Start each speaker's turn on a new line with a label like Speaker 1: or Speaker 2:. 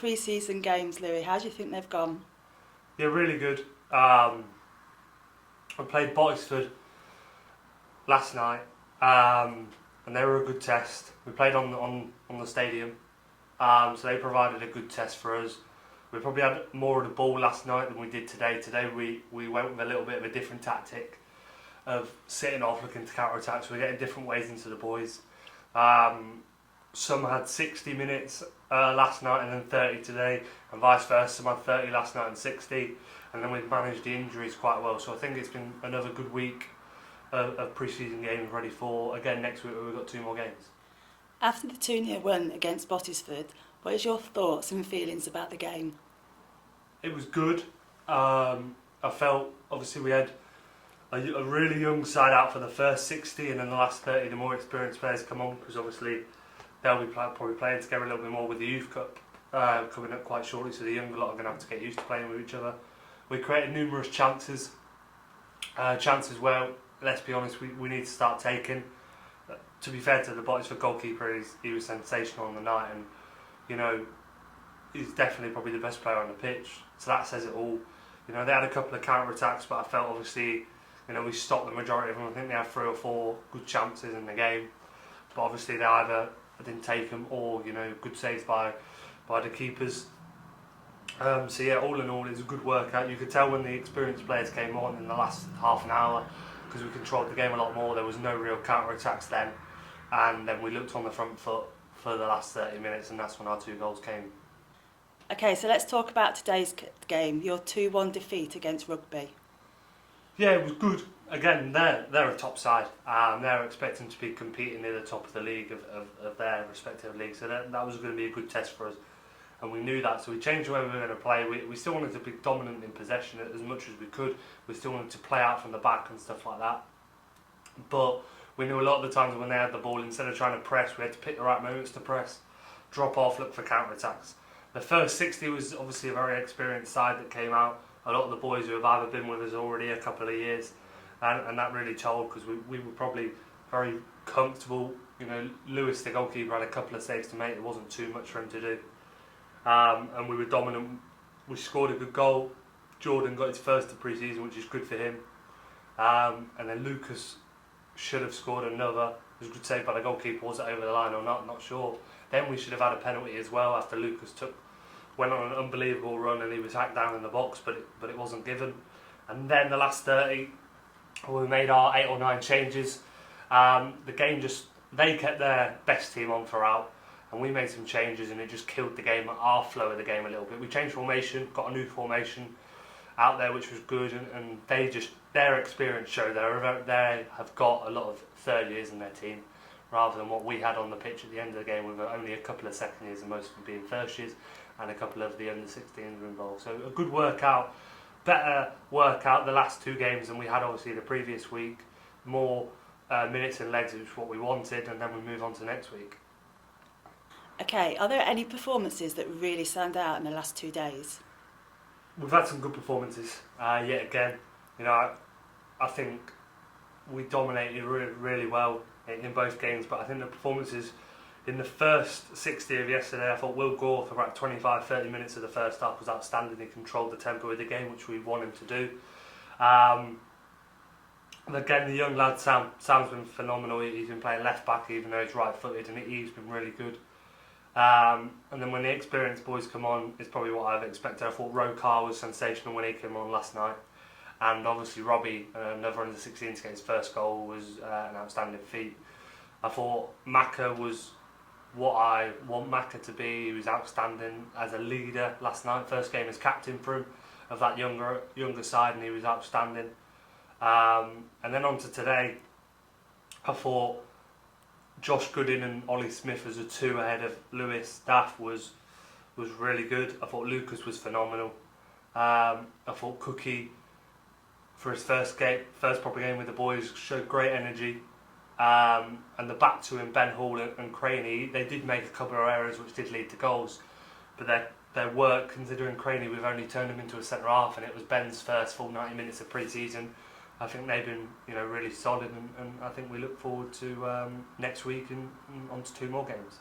Speaker 1: pre-season games, Louis. How do you think they've gone?
Speaker 2: Yeah, really good. I played Bottesford last night, and they were a good test. We played on the stadium, so they provided a good test for us. We probably had more of the ball last night than we did today. Today we went with a little bit of a different tactic of sitting off, looking to counter attack. So we're getting different ways into the boys. Some had 60 minutes last night and then 30 today, and vice versa. Some had 30 last night and 60, and then we've managed the injuries quite well. So I think it's been another good week of pre-season games ready for, again, next week where we've got 2 more games.
Speaker 1: After the 2-0 win against Bottesford, what is your thoughts and feelings about the game?
Speaker 2: It was good. I felt, obviously, we had a really young side out for the first 60, and then the last 30 the more experienced players come on, because obviously they'll be probably playing together a little bit more with the Youth Cup coming up quite shortly, so the younger lot are going to have to get used to playing with each other. We created numerous chances where, let's be honest, we need to start taking. To be fair to the Bottesford goalkeeper, he was sensational on the night, and you know, he's definitely probably the best player on the pitch, so that says it all. You know, they had a couple of counter attacks, but I felt obviously, you know, we stopped the majority of them. I think they had 3 or 4 good chances in the game, but obviously they either didn't take them or, you know, good saves by the keepers. So yeah, all in all, it was a good workout. You could tell when the experienced players came on in the last half an hour, because we controlled the game a lot more. There was no real counter attacks then, and then we looked on the front foot for the last 30 minutes, and that's when our 2 goals came.
Speaker 1: Okay, so let's talk about today's game, your 2-1 defeat against Rugby.
Speaker 2: Yeah, it was good. Again, they're a top side. They're expecting to be competing near the top of the league of their respective leagues, so that was going to be a good test for us, and we knew that. So we changed the way we were going to play. We still wanted to be dominant in possession as much as we could. We still wanted to play out from the back and stuff like that. But we knew a lot of the times when they had the ball, instead of trying to press, we had to pick the right moments to press, drop off, look for counter attacks. The first 60 was obviously a very experienced side that came out. A lot of the boys who have either been with us already a couple of years, and that really told, because we were probably very comfortable. You know, Lewis, the goalkeeper, had a couple of saves to make. It wasn't too much for him to do, and we were dominant. We scored a good goal. Jordan got his first of pre-season, which is good for him, and then Lucas should have scored another. It was a good save by the goalkeeper. Was it over the line or not? Not sure. Then we should have had a penalty as well after Lucas went on an unbelievable run and he was hacked down in the box, but it wasn't given. And then the last 30, we made our 8 or 9 changes. The game they kept their best team on throughout, and we made some changes, and it just killed the game, our flow of the game a little bit. We changed formation, got a new formation out there, which was good, and their experience showed they have got a lot of third years in their team, rather than what we had on the pitch at the end of the game with only a couple of second years and most of them being first years, and a couple of the under 16s were involved. So a good workout, better workout the last 2 games than we had obviously the previous week. More minutes and legs, which is what we wanted, and then we move on to next week.
Speaker 1: Okay, are there any performances that really stand out in the last 2 days?
Speaker 2: We've had some good performances yet again. You know, I think we dominated really well in both games, but I think the performances in the first 60 of yesterday, I thought Will Gore for about 25-30 minutes of the first half was outstanding. He controlled the tempo of the game, which we want him to do. And again, the young lad Sam's been phenomenal. He's been playing left back even though he's right footed, and he's been really good. And then when the experienced boys come on, it's probably what I've expected. I thought Rokar was sensational when he came on last night, and obviously Robbie, another under 16 to get his first goal, was an outstanding feat. I thought Maka was what I want Maka to be. He was outstanding as a leader last night. First game as captain for him of that younger side, and he was outstanding. And then on to today, I thought Josh Goodin and Ollie Smith as a 2 ahead of Lewis Daff was really good. I thought Lucas was phenomenal. I thought Cookie, for his first proper game with the boys, showed great energy. And the back 2 in Ben Hall and Craney, they did make a couple of errors which did lead to goals, but their work, considering Craney, we've only turned him into a centre half, and it was Ben's first full 90 minutes of pre-season. I think they've been, you know, really solid, and I think we look forward to next week and on to 2 more games.